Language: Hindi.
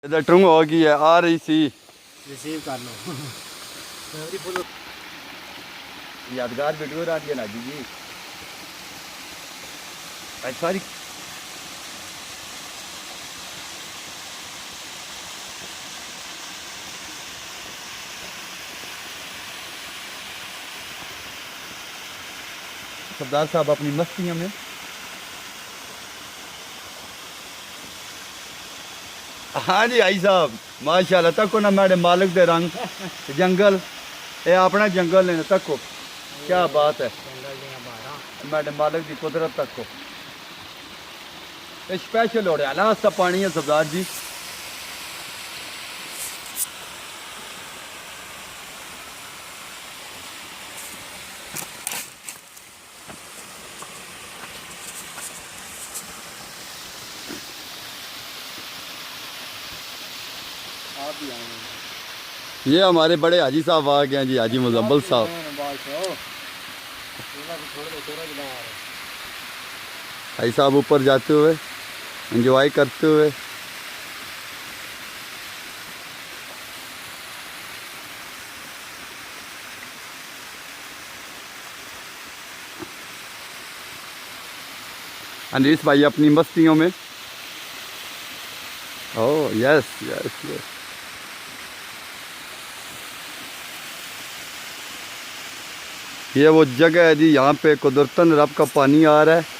इधर ट्रुंग हो गई है, आ रही सी रिसीव कर लो। यादगार वीडियो रहा दिया ना जी सारी सरदार साहब अपनी मस्तियों में। हाँ जी आई साहब माशाल्लाह तको ना मेरे मालिक दे रंग जंगल ये अपना जंगल है तको क्या बात है मेरे मालिक की कुदरत तको ये स्पेशल हो रहा ना सा पानी है सरदार जी। ये हमारे बड़े हाजी साहब आ गए हैं जी, हाजी मुजम्मल साहब। भाई साहब ऊपर जाते हुए एंजॉय करते हुए अनीस भाई अपनी मस्तियों में। ओह यस यस यस ये वो जगह है जी यहाँ पे कुदरतन रब का पानी आ रहा है।